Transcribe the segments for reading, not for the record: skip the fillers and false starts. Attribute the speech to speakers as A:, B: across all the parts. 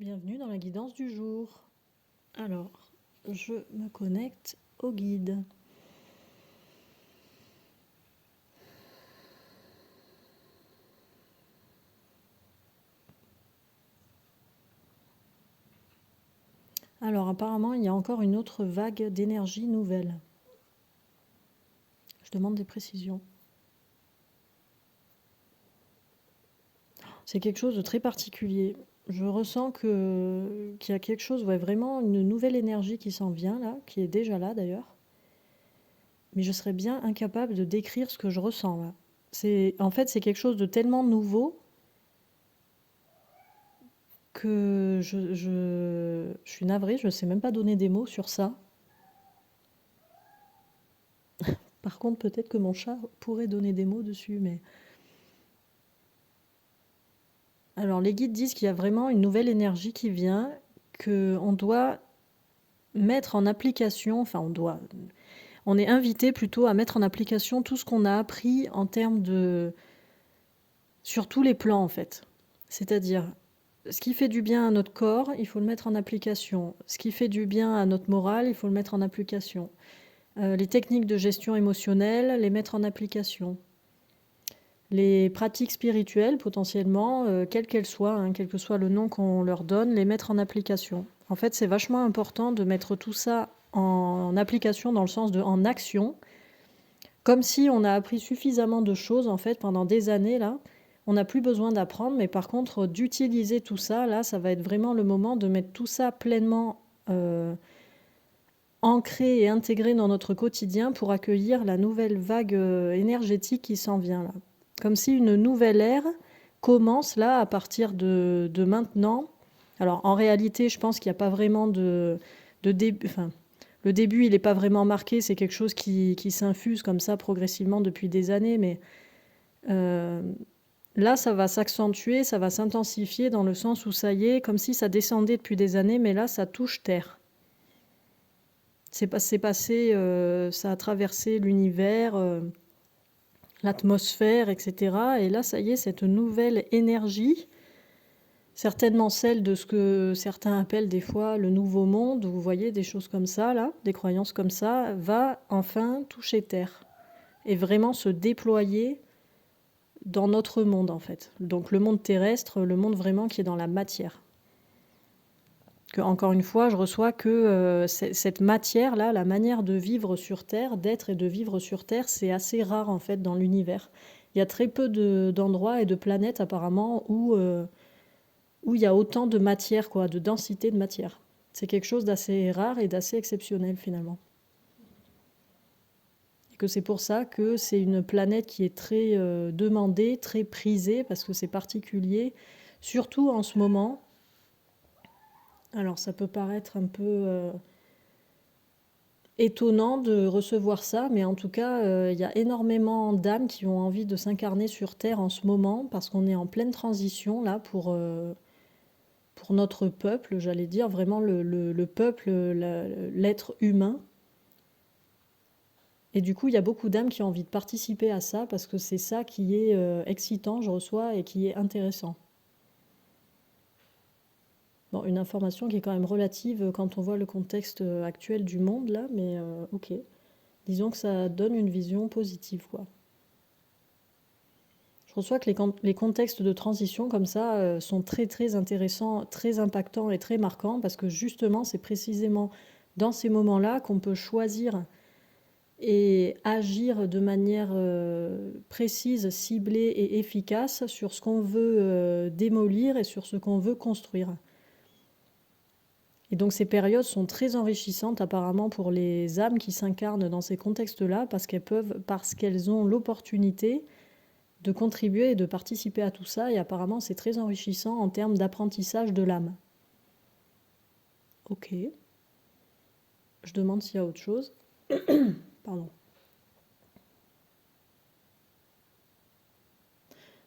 A: Bienvenue dans la guidance du jour. Alors, je me connecte au guide. Alors, apparemment, il y a encore une autre vague d'énergie nouvelle. Je demande des précisions. C'est quelque chose de très particulier. Je ressens qu'il y a quelque chose, vraiment une nouvelle énergie qui s'en vient là, qui est déjà là d'ailleurs. Mais je serais bien incapable de décrire ce que je ressens là. En fait, c'est quelque chose de tellement nouveau que je suis navrée, je ne sais même pas donner des mots sur ça. Par contre, peut-être que mon chat pourrait donner des mots dessus, mais... Alors, les guides disent qu'il y a vraiment une nouvelle énergie qui vient, qu'on doit mettre en application, on est invité plutôt à mettre en application tout ce qu'on a appris en termes de... sur tous les plans, en fait. C'est-à-dire, ce qui fait du bien à notre corps, il faut le mettre en application. Ce qui fait du bien à notre morale, il faut le mettre en application. Les techniques de gestion émotionnelle, les mettre en application. Les pratiques spirituelles, potentiellement, quelles qu'elles soient, hein, quel que soit le nom qu'on leur donne, les mettre en application. En fait, c'est vachement important de mettre tout ça en application dans le sens de en action, comme si on a appris suffisamment de choses en fait pendant des années là. On n'a plus besoin d'apprendre, mais par contre d'utiliser tout ça, là, ça va être vraiment le moment de mettre tout ça pleinement ancré et intégré dans notre quotidien pour accueillir la nouvelle vague énergétique qui s'en vient là. Comme si une nouvelle ère commence là à partir de maintenant. Alors en réalité, je pense qu'il n'y a pas vraiment de début. Enfin, le début, il n'est pas vraiment marqué. C'est quelque chose qui s'infuse comme ça progressivement depuis des années. Mais là, ça va s'accentuer, ça va s'intensifier dans le sens où ça y est, comme si ça descendait depuis des années, mais là, ça touche terre. C'est passé, ça a traversé l'univers, l'atmosphère, etc. Et là, ça y est, cette nouvelle énergie, certainement celle de ce que certains appellent des fois le nouveau monde, vous voyez, des choses comme ça, là, des croyances comme ça, va enfin toucher terre et vraiment se déployer dans notre monde, en fait. Donc le monde terrestre, le monde vraiment qui est dans la matière. Que, encore une fois, je reçois que cette matière-là, la manière de vivre sur Terre, d'être et de vivre sur Terre, c'est assez rare en fait dans l'univers. Il y a très peu d'endroits et de planètes apparemment où il y a autant de matière, quoi, de densité de matière. C'est quelque chose d'assez rare et d'assez exceptionnel finalement. Et que c'est pour ça que c'est une planète qui est très demandée, très prisée, parce que c'est particulier, surtout en ce moment. Alors ça peut paraître un peu étonnant de recevoir ça, mais en tout cas, il y a énormément d'âmes qui ont envie de s'incarner sur Terre en ce moment, parce qu'on est en pleine transition là pour notre peuple, j'allais dire, vraiment le peuple, l'être humain. Et du coup, il y a beaucoup d'âmes qui ont envie de participer à ça, parce que c'est ça qui est excitant, je reçois, et qui est intéressant. Bon, une information qui est quand même relative quand on voit le contexte actuel du monde, là, mais ok. Disons que ça donne une vision positive, quoi. Je reçois que les contextes de transition comme ça sont très très intéressants, très impactants et très marquants, parce que justement, c'est précisément dans ces moments-là qu'on peut choisir et agir de manière précise, ciblée et efficace sur ce qu'on veut démolir et sur ce qu'on veut construire. Et donc ces périodes sont très enrichissantes apparemment pour les âmes qui s'incarnent dans ces contextes-là, parce qu'elles ont l'opportunité de contribuer et de participer à tout ça, et apparemment c'est très enrichissant en termes d'apprentissage de l'âme. Ok. Je demande s'il y a autre chose. Pardon.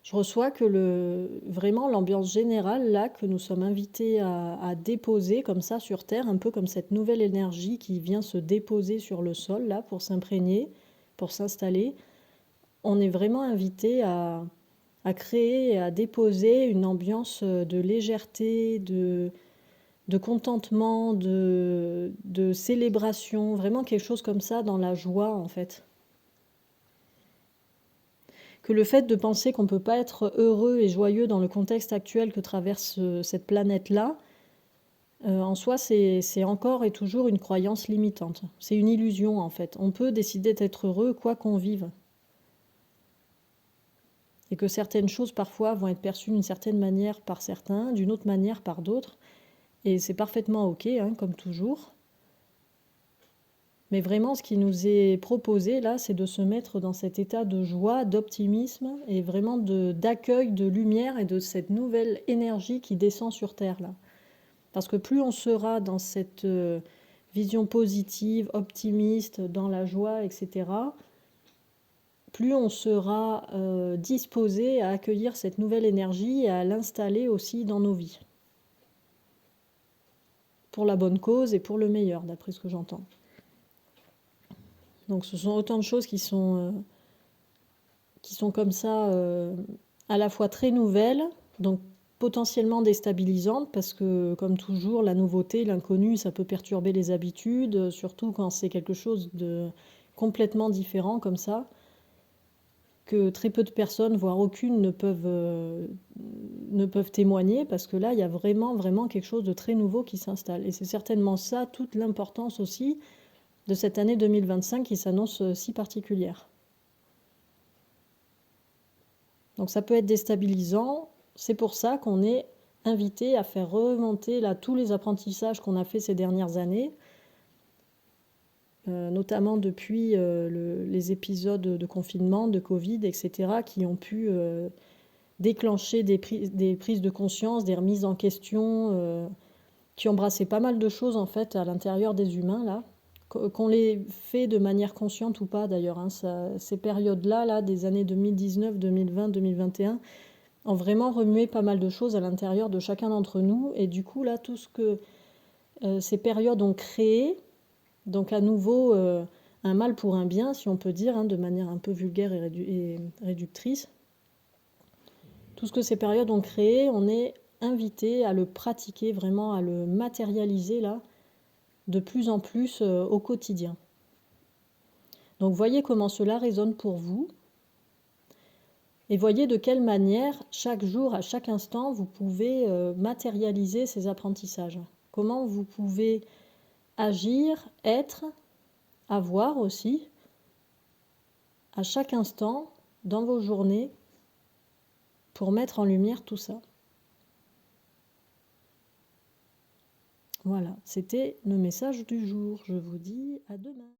A: Je reçois que vraiment l'ambiance générale là que nous sommes invités à déposer comme ça sur Terre, un peu comme cette nouvelle énergie qui vient se déposer sur le sol là pour s'imprégner, pour s'installer. On est vraiment invité à créer et à déposer une ambiance de légèreté, de contentement, de célébration, vraiment quelque chose comme ça dans la joie en fait. Que le fait de penser qu'on ne peut pas être heureux et joyeux dans le contexte actuel que traverse cette planète-là, en soi, c'est encore et toujours une croyance limitante. C'est une illusion en fait. On peut décider d'être heureux quoi qu'on vive. Et que certaines choses parfois vont être perçues d'une certaine manière par certains, d'une autre manière par d'autres. Et c'est parfaitement ok, hein, comme toujours. Mais vraiment, ce qui nous est proposé là, c'est de se mettre dans cet état de joie, d'optimisme et vraiment d'accueil, de lumière et de cette nouvelle énergie qui descend sur Terre là. Parce que plus on sera dans cette vision positive, optimiste, dans la joie, etc., plus on sera disposé à accueillir cette nouvelle énergie et à l'installer aussi dans nos vies. Pour la bonne cause et pour le meilleur, d'après ce que j'entends. Donc ce sont autant de choses qui sont comme ça à la fois très nouvelles, donc potentiellement déstabilisantes, parce que comme toujours, la nouveauté, l'inconnu, ça peut perturber les habitudes, surtout quand c'est quelque chose de complètement différent comme ça, que très peu de personnes, voire aucune, ne peuvent témoigner, parce que là, il y a vraiment, vraiment quelque chose de très nouveau qui s'installe. Et c'est certainement ça, toute l'importance aussi de cette année 2025 qui s'annonce si particulière. Donc ça peut être déstabilisant, c'est pour ça qu'on est invité à faire remonter là tous les apprentissages qu'on a fait ces dernières années, notamment depuis les épisodes de confinement, de Covid, etc., qui ont pu déclencher des prises de conscience, des remises en question, qui embrassaient pas mal de choses en fait à l'intérieur des humains là, qu'on les fait de manière consciente ou pas d'ailleurs, hein, ces périodes-là, là, des années 2019, 2020, 2021, ont vraiment remué pas mal de choses à l'intérieur de chacun d'entre nous. Et du coup, là, tout ce que ces périodes ont créé, donc à nouveau un mal pour un bien, si on peut dire, hein, de manière un peu vulgaire et réductrice, tout ce que ces périodes ont créé, on est invité à le pratiquer, vraiment à le matérialiser là, de plus en plus au quotidien. Donc voyez comment cela résonne pour vous. Et voyez de quelle manière, chaque jour, à chaque instant, vous pouvez matérialiser ces apprentissages. Comment vous pouvez agir, être, avoir aussi, à chaque instant, dans vos journées, pour mettre en lumière tout ça. Voilà, c'était le message du jour. Je vous dis à demain.